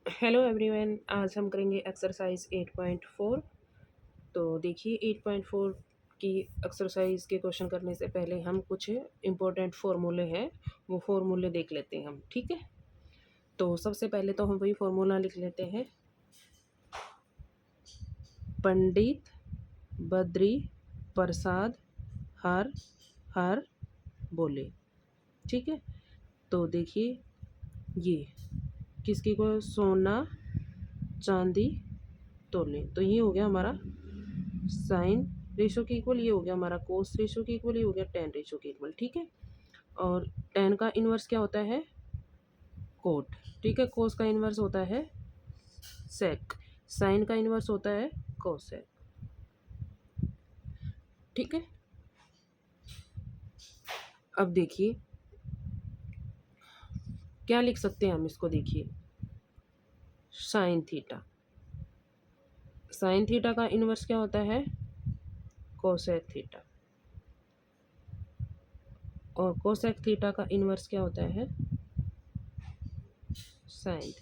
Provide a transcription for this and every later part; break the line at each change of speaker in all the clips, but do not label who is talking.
Hello everyone, आज हम करेंगे एक्सरसाइज 8.4। तो देखिए 8.4 की एक्सरसाइज के क्वेश्चन करने से पहले हम कुछ इम्पोर्टेंट फार्मूले हैं, वो फार्मूले देख लेते हैं हम। ठीक है, तो सबसे पहले तो हम वही फार्मूला लिख लेते हैं। पंडित बद्री प्रसाद हर हर बोले। ठीक है, तो देखिए ये किसकी को सोना चांदी तोले, तो ये हो गया हमारा साइन रेशो के इक्वल, ये हो गया हमारा कोस रेशो के इक्वल, ये हो गया टेन रेशो के इक्वल। ठीक है, और टेन का इन्वर्स क्या होता है? कोट। ठीक है, कोस का इन्वर्स होता है सेक, साइन का इन्वर्स होता है कोसेक। ठीक है, अब देखिए क्या लिख सकते हैं हम इसको। देखिए साइन थीटा, साइन थीटा का इन्वर्स क्या होता है? कोसेक थीटा, और कोसेक थीटा का इन्वर्स क्या होता है? साइन।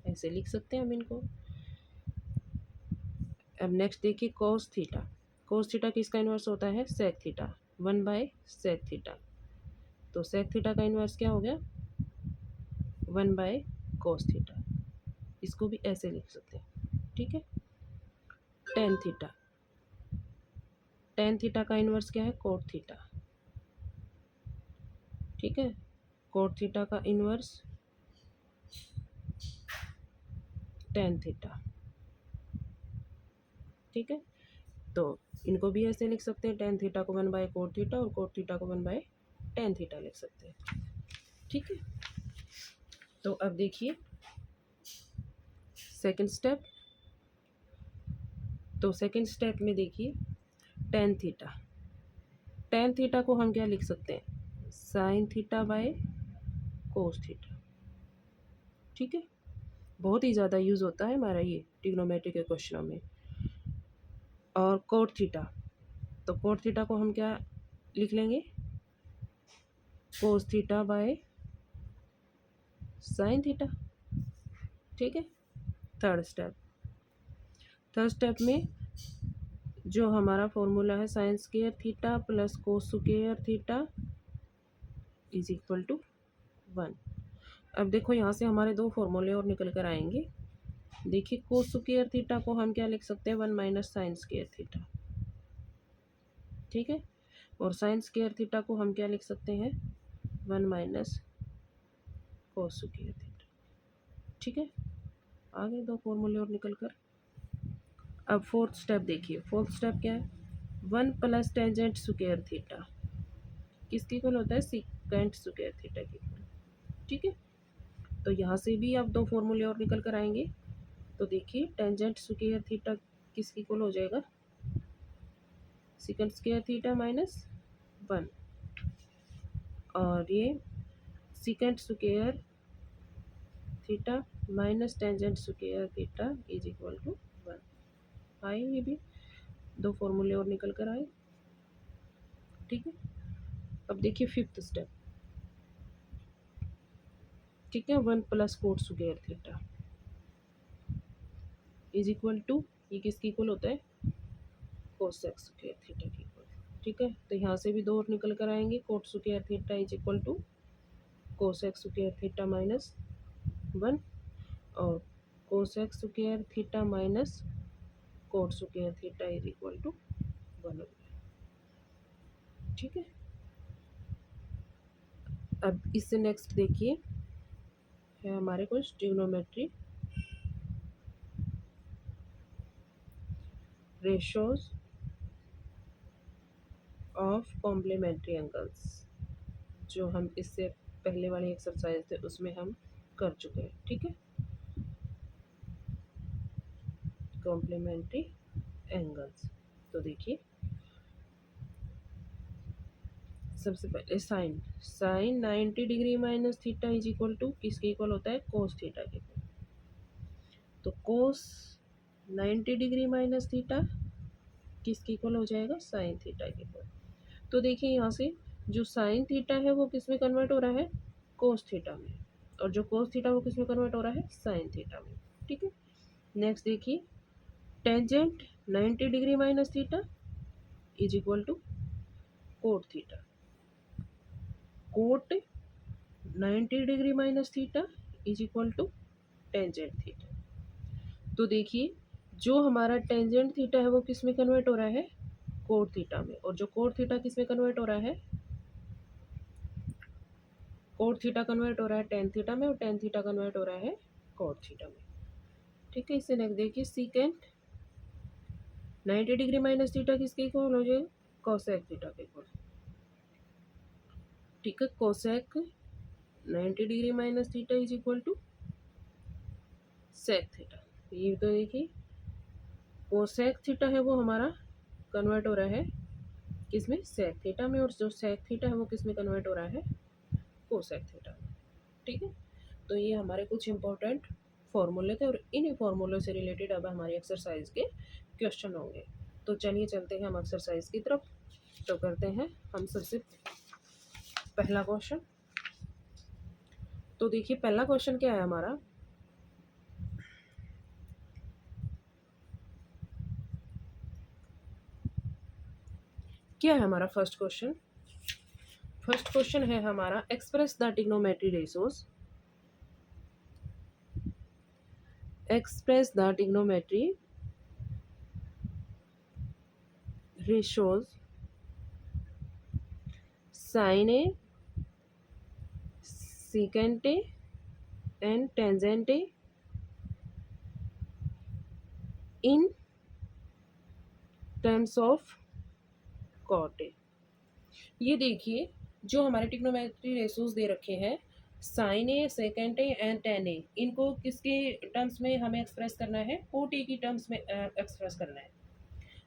ऐसे लिख सकते हैं हम इनको। अब नेक्स्ट देखिए कोस थीटा, कोस थीटा किसका इन्वर्स होता है? सेक थीटा, 1/सेक थीटा। तो सेक थीटा का इन्वर्स क्या हो गया? 1/कोस थीटा। इसको भी ऐसे लिख सकते हैं। ठीक है, टेन थीटा, टेन थीटा का इन्वर्स क्या है? Cot theta. ठीक है, कोट थीटा का इन्वर्स टेन थीटा। ठीक है, तो इनको भी ऐसे लिख सकते हैं, टेन थीटा को 1/कोट थीटा और कोट थीटा को 1/टेन थीटा लिख सकते हैं। ठीक है, तो अब देखिए सेकंड स्टेप। तो सेकंड स्टेप में देखिए टेन थीटा, टेन थीटा को हम क्या लिख सकते हैं? Sine theta by cos theta. ठीक है, बहुत ही ज़्यादा यूज़ होता है हमारा ये ट्रिग्नोमेट्री के क्वेश्चनों में। और कोट थीटा, तो कोट थीटा को हम क्या लिख लेंगे? Cos theta by sine theta. ठीक है, थर्ड स्टेप, थर्ड स्टेप में जो हमारा फॉर्मूला है sine square theta plus cos square theta is equal to 1। अब देखो यहाँ से हमारे दो फॉर्मूले और निकल कर आएंगे। देखिए कोस स्क्वायर थीटा को हम क्या लिख सकते हैं? 1 - साइन स्क्वायर थीटा। ठीक है, और साइन स्क्वायर थीटा को हम क्या लिख सकते हैं? 1 - कोस स्क्वायर थीटा। ठीक है, आगे दो फॉर्मूले और निकल कर। अब फोर्थ स्टेप देखिए, फोर्थ स्टेप क्या है? 1 + टेंजेंट स्क्वायर थीटा किसकी इक्वल होता है? सीकेंट स्क्वायर थीटा की इक्वल। ठीक है, तो यहाँ से भी आप दो फॉर्मूले और निकल कर आएंगे। तो देखिए टेंजेंट स्क्वायर थीटा किसकी इक्वल हो जाएगा? सीकेंट स्क्वायर थीटा -1, और ये secant square theta minus tangent square theta is equal to 1। आए ये भी दो फॉर्मूले और निकल कर आए। ठीक है, अब देखिए फिफ्थ स्टेप। ठीक है, 1 + cot square theta is equal to, ये किसकी इक्वल होता है? कोसेक स्क्वायर थीटा की इक्वल। ठीक है, तो यहाँ से भी दो और निकल कर आएंगे। Cot square theta is equal to cosec square theta -1, और cosec square theta minus cot square theta is equal to 1। ठीक है, अब इससे नेक्स्ट देखिए है हमारे कुछ trigonometry ratios of complementary angles, जो हम इससे पहले वाली एक्सरसाइज थे उसमें हम कर चुके हैं। ठीक है, कॉम्प्लीमेंट्री एंगल्स। तो देखिए सबसे पहले sine, sine 90 degree minus theta is equal to किसके इक्वल होता है? कोस थीटा के इक्वल। तो कोस 90 डिग्री माइनस थीटा किसके इक्वल हो जाएगा? साइन थीटा के इक्वल। तो देखिए यहाँ से जो साइन थीटा है वो किस में कन्वर्ट हो रहा है? कोस थीटा में। और जो कोस थीटा वो किस में कन्वर्ट हो रहा है, साइन थीटा में। ठीक है, नेक्स्ट देखिए, tangent 90 degree minus theta is equal to cot theta. Cot 90 degree minus theta is equal to tangent theta. तो देखिए, जो हमारा टेंजेंट थीटा है वो किस में कन्वर्ट हो रहा है, कोट थीटा में, और जो कोट थीटा किस में कन्वर्ट हो रहा है, कोट थीटा कन्वर्ट हो रहा है टेन थीटा में, और टेन थीटा कन्वर्ट हो रहा है कोट थीटा में। ठीक है, इससे नेक्स्ट देखिए, सीकेंट 90 डिग्री माइनस थीटा किसके इक्वल हो जाएगा, कोसेक थीटा के इक्वल। ठीक है, cosec 90 degree minus theta is equal to sec theta. ये तो देखिए, कोसेक थीटा है वो हमारा कन्वर्ट हो रहा है किसमें, सेक थीटा में, और जो सेक थीटा है वो किस में कन्वर्ट हो रहा है, कोसेक थीटा में। ठीक है, तो ये हमारे कुछ इंपॉर्टेंट फॉर्मूले थे, और इन फॉर्मूलों से रिलेटेड अब हमारी एक्सरसाइज के क्वेश्चन होंगे। तो चलिए चलते हैं हम एक्सरसाइज की तरफ। तो करते हैं हम सबसे पहला क्वेश्चन। तो देखिए, पहला क्वेश्चन क्या है हमारा, क्या है हमारा फर्स्ट क्वेश्चन। फर्स्ट क्वेश्चन है हमारा, express the trigonometry ratios, express the trigonometry ratios sine A, secant A and tangent A in terms of cot A। ये देखिए, जो हमारे ट्रिग्नोमेट्री रेशियोज दे रखे हैं, sine A, second A and tan A, इनको किसके टर्म्स में हमें एक्सप्रेस करना है, कोट ए की टर्म्स में एक्सप्रेस करना है।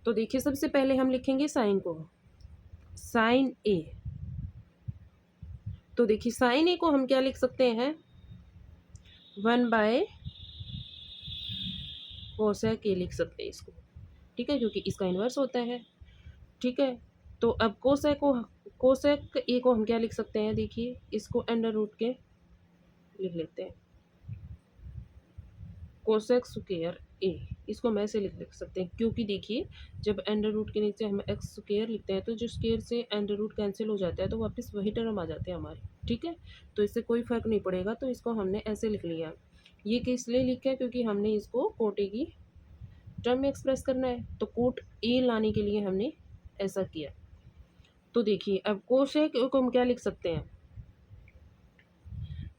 तो देखिए, सबसे पहले हम लिखेंगे साइन को, साइन ए। तो देखिए, साइन ए को हम क्या लिख सकते हैं, 1 बाय कोसेक ए लिख सकते हैं इसको। ठीक है, क्योंकि इसका इन्वर्स होता है। ठीक है, तो अब कोसेक ए को हम क्या लिख सकते हैं, देखिए इसको अंडर रूट के लिख लेते हैं, कोसेक स्क्वायर ए, इसको हम ऐसे लिख सकते हैं, क्योंकि देखिए जब अंडर रूट के नीचे हम एक्स स्क्वायर लिखते हैं तो जो स्क्वायर से अंडर रूट कैंसिल हो जाता है तो वापस वही टर्म आ जाते हैं हमारे। ठीक है, तो इससे कोई फ़र्क नहीं पड़ेगा, तो इसको हमने ऐसे लिख लिया। ये किस लिए लिखा है, क्योंकि हमने इसको कोट ए की टर्म में एक्सप्रेस करना है, तो कोट ए लाने के लिए हमने ऐसा किया। तो देखिए, अब कोसेक को हम क्या लिख सकते हैं,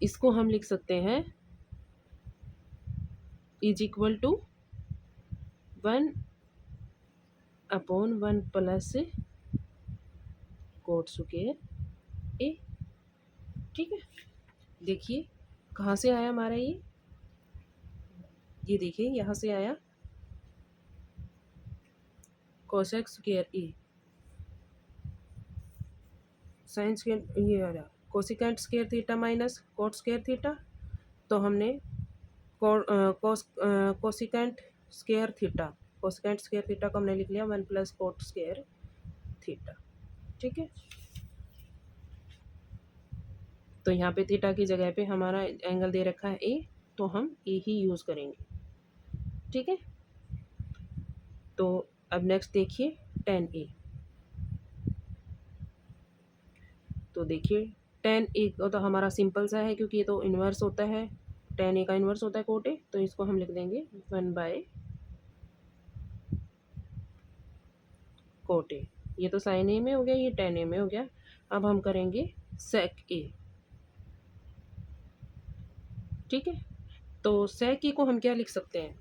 इसको हम लिख सकते हैं is equal to 1/1 plus cot square A. ठीक है, देखिए कहाँ से आया हमारा ये देखिए यहाँ से आया कोसेक स्क्वायर ए, साइन स्क्वायर, ये आ रहा cosecant square theta minus cot square theta. तो हमने cosecant square theta, cosecant square theta को हमने लिख लिया 1 प्लस कोट स्क्वायर थीटा। ठीक है, तो यहाँ पे थीटा की जगह पे हमारा एंगल दे रखा है ए, तो हम ए ही यूज़ करेंगे। ठीक है, तो अब नेक्स्ट देखिए टेन ए। तो देखिए टेन ए तो हमारा सिंपल सा है, क्योंकि ये तो इन्वर्स होता है, टेन ए का इन्वर्स होता है कोट ए, तो इसको हम लिख देंगे 1 बाय कोट ए। ये तो साइन ए में हो गया, ये टेन ए में हो गया। अब हम करेंगे सेक ए। ठीक है, तो सेक ए को हम क्या लिख सकते हैं,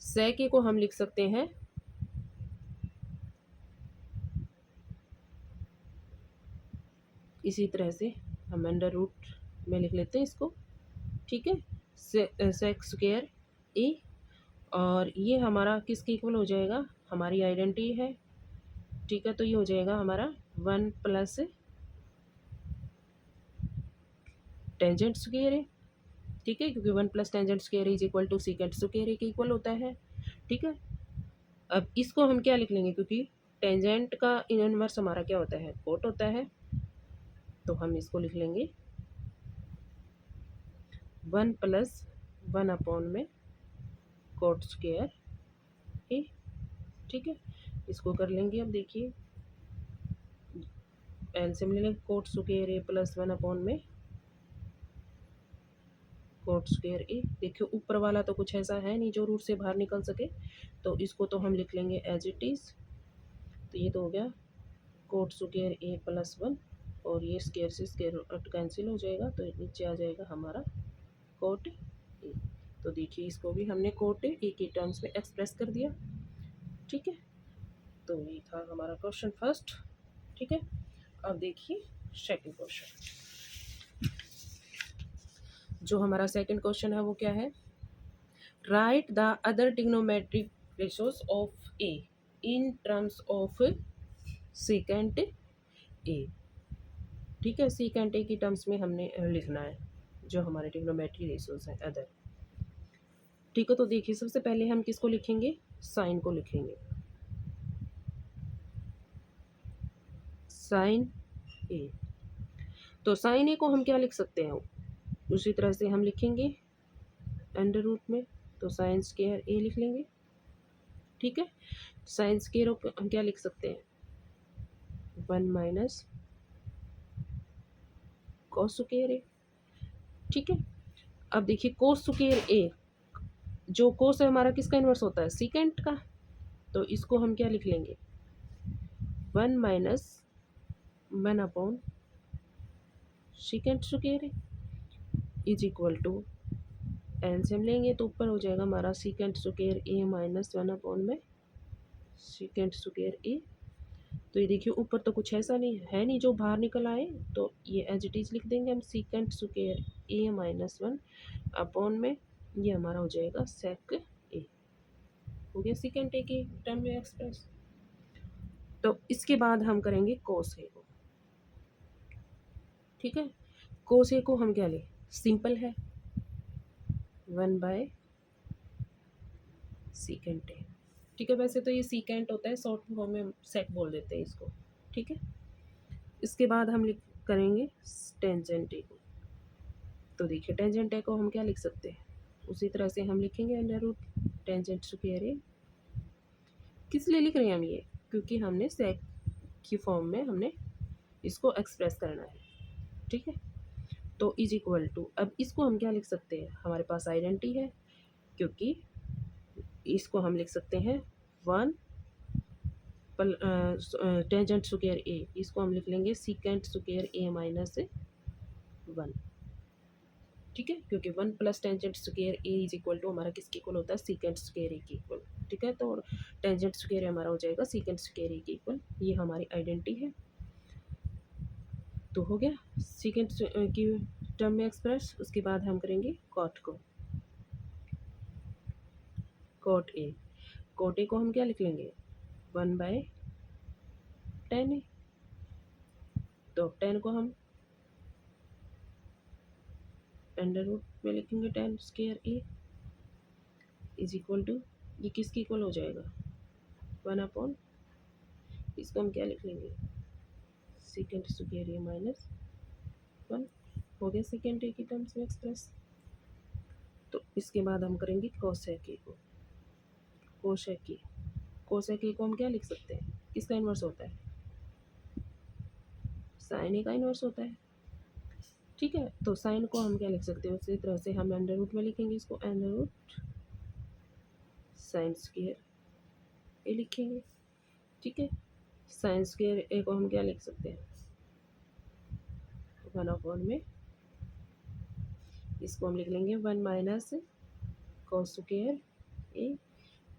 सेक ए को हम लिख सकते हैं इसी तरह से, हम अंडर रूट में लिख लेते हैं इसको। ठीक है, सेक स्क्वायर ए, और ये हमारा किसके इक्वल हो जाएगा, हमारी आइडेंटिटी है। ठीक है, तो ये हो जाएगा हमारा 1 प्लस टेंजेंट स्क्वायर है। ठीक है, क्योंकि 1 plus tangent square is equal to secant square के इक्वल होता है। ठीक है, अब इसको हम क्या लिख लेंगे, क्योंकि टेंजेंट का इनवर्स हमारा क्या होता है, कोट होता है, तो हम इसको लिख लेंगे 1 प्लस 1 अपॉन में कोट स्क्वायर ए। ठीक है, इसको कर लेंगे। अब देखिए एलसीएम ले लेंगे, coat square A plus 1 upon में कोट स्क्वायर ए। देखिए ऊपर वाला तो कुछ ऐसा है नहीं जो रूट से बाहर निकल सके, तो इसको तो हम लिख लेंगे एज इट इज़। तो ये तो हो गया कोट स्क्वायर ए प्लस 1, और ये स्क्वायर से स्क्वायर कैंसिल हो जाएगा, तो नीचे आ जाएगा हमारा कोट ए। तो देखिए इसको भी हमने कोट ए के टर्म्स में एक्सप्रेस कर दिया। ठीक है, तो ये था हमारा क्वेश्चन फर्स्ट। ठीक है, अब देखिए सेकंड क्वेश्चन। जो हमारा सेकंड क्वेश्चन है वो क्या है, write the other trigonometric ratios of A in terms of secant A. ठीक है, सेकेंट ए की टर्म्स में हमने लिखना है जो हमारे ट्रिग्नोमेट्रिक रेशियोज हैं अदर। ठीक है, तो देखिए सबसे पहले हम किसको लिखेंगे, साइन को लिखेंगे। साइन ए, तो साइन ए को हम क्या लिख सकते हैं, उसी तरह से हम लिखेंगे अंडर रूट में, तो साइन स्क्वायर ए लिख लेंगे। ठीक है, साइन स्क्वायर को हम क्या लिख सकते हैं, 1 माइनस कॉस स्क्वायर ए। ठीक है, अब देखिए कोस स्क्वायर ए, जो कोस है हमारा किसका इन्वर्स होता है, सीकेंट का, तो इसको हम क्या लिख लेंगे, 1 minus 1 upon secant square A is equal to, एन से हम लेंगे तो ऊपर हो जाएगा हमारा secant square A minus 1 upon में सीकेंट स्क्वायर ए। तो ये देखिए ऊपर तो कुछ ऐसा नहीं है नहीं जो बाहर निकल आए, तो ये एज इट इज लिख देंगे हम, secant square A minus 1 upon में ये हमारा हो जाएगा सेक ए। हो गया सीकेंट ए की टर्म में एक्सप्रेस। तो इसके बाद हम करेंगे कोस ए को। ठीक है, कोस ए को हम क्या लें, सिंपल है 1 बाय सीकेंट ए। ठीक है, वैसे तो ये सीकेंट होता है, शॉर्ट फॉर्म में सेक बोल देते हैं इसको। ठीक है, इसके बाद हम लिख करेंगे टेंजेंट ए को। तो देखिए टेंजेंट ए को हम क्या लिख सकते हैं, उसी तरह से हम लिखेंगे अंडर रूट टेंजेंट स्क्वायर ए। किस लिए लिख रहे हैं हम ये, क्योंकि हमने सेक की फॉर्म में हमने इसको एक्सप्रेस करना है। ठीक है, तो इज इक्वल टू, अब इसको हम क्या लिख सकते हैं, हमारे पास आइडेंटिटी है, क्योंकि इसको हम लिख सकते हैं 1 टेंजेंट स्क्वायर ए, इसको हम लिख लेंगे सीकेंट स्क्वायर ए माइनस 1। ठीक है, क्योंकि 1 plus tangent square A is equal to हमारा किसके इक्वल होता है, सीकेंट स्क्वायर ए के इक्वल। ठीक है, तो टेंजेंट स्क्वायर हमारा हो जाएगा सीकेंट स्क्वायर ए के इक्वल, ये हमारी आइडेंटिटी है। तो हो गया सीकेंट की टर्म में एक्सप्रेस। उसके बाद हम करेंगे कॉट को, कॉट ए। कॉट ए को हम क्या लिख लेंगे, 1 बाय टेन ए। तो 10 को हम अंडर रूट में लिखेंगे tan square A is equal to, ये किसकी इक्वल हो जाएगा, 1 अपॉन, इसको हम क्या लिख लेंगे, सीकेंट स्क्वायर ए माइनस 1। हो गया सेकेंड ए की टर्म्स में एक्सप्रेस। तो इसके बाद हम करेंगे कोसेक ए को। कोसेक ए, कोसेक ए को हम क्या लिख सकते हैं, किसका इन्वर्स होता है, साइन ए का इन्वर्स होता है। ठीक है, तो साइन को हम क्या लिख सकते हैं, उसी तरह से हम अंडर रूट में लिखेंगे इसको, अंडर रूट साइन स्क्वायर ए लिखेंगे। ठीक है, साइन स्क्वायर ए को हम क्या लिख सकते हैं, 1 अपॉन में, इसको हम लिख लेंगे 1 minus cos square A,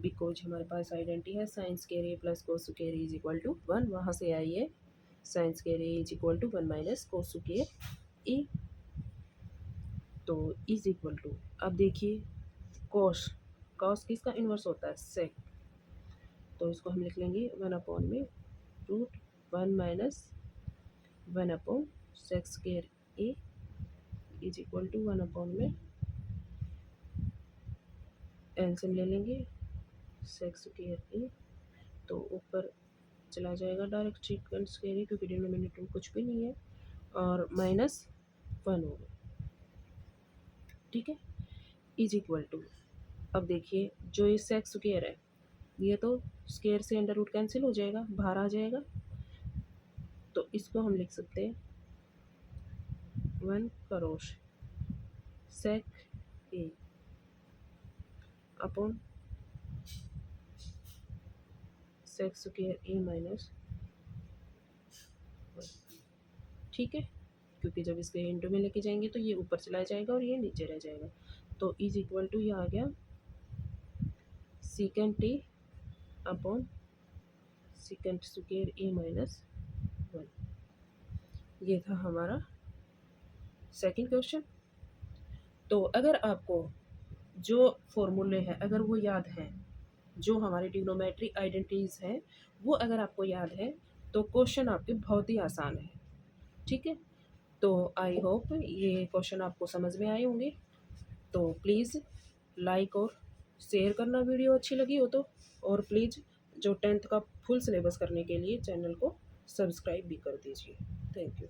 because हमारे पास आइडेंटिटी है sine square A plus cos square A is equal to 1, वहाँ से आई है sine square A is equal to 1 minus cos square A. तो इज इक्वल टू, अब देखिए कॉस, कॉस किसका इन्वर्स होता है, सेक, तो इसको हम लिख लेंगे 1 अपॉन में root 1 minus 1 upon sec square A is equal to 1 upon में, एलसीएम ले लेंगे सेक स्क्वायर ए, तो ऊपर चला जाएगा डायरेक्ट सीक्वेंस स्क्वायर ए, क्योंकि डिनोमिनेटर में कुछ भी नहीं है, और माइनस 1 होगा। ठीक है, इज इक्वल टू, अब देखिए जो ये सेक्स स्क्वायर है, ये तो स्क्वायर से अंडर रूट कैंसिल हो जाएगा, बाहर आ जाएगा, तो इसको हम लिख सकते हैं 1 करोड़ सेक ए upon sex square A minus, ठीक है, क्योंकि जब इसके इंटू में लेके जाएंगे तो ये ऊपर चला जाएगा और ये नीचे रह जाएगा, तो इज इक्वल टू ये आ गया secant T upon secant square A minus 1। ये था हमारा सेकंड क्वेश्चन। तो अगर आपको जो फॉर्मूले हैं अगर वो याद हैं, जो हमारे ट्रिग्नोमेट्री आइडेंटिटीज हैं वो अगर आपको याद है, तो क्वेश्चन आपके बहुत ही आसान है। ठीक है, तो आई होप ये क्वेश्चन आपको समझ में आए होंगे। तो प्लीज़ लाइक और शेयर करना वीडियो अच्छी लगी हो तो, और प्लीज़ जो 10th का फुल सिलेबस करने के लिए चैनल को सब्सक्राइब भी कर दीजिए। Thank you.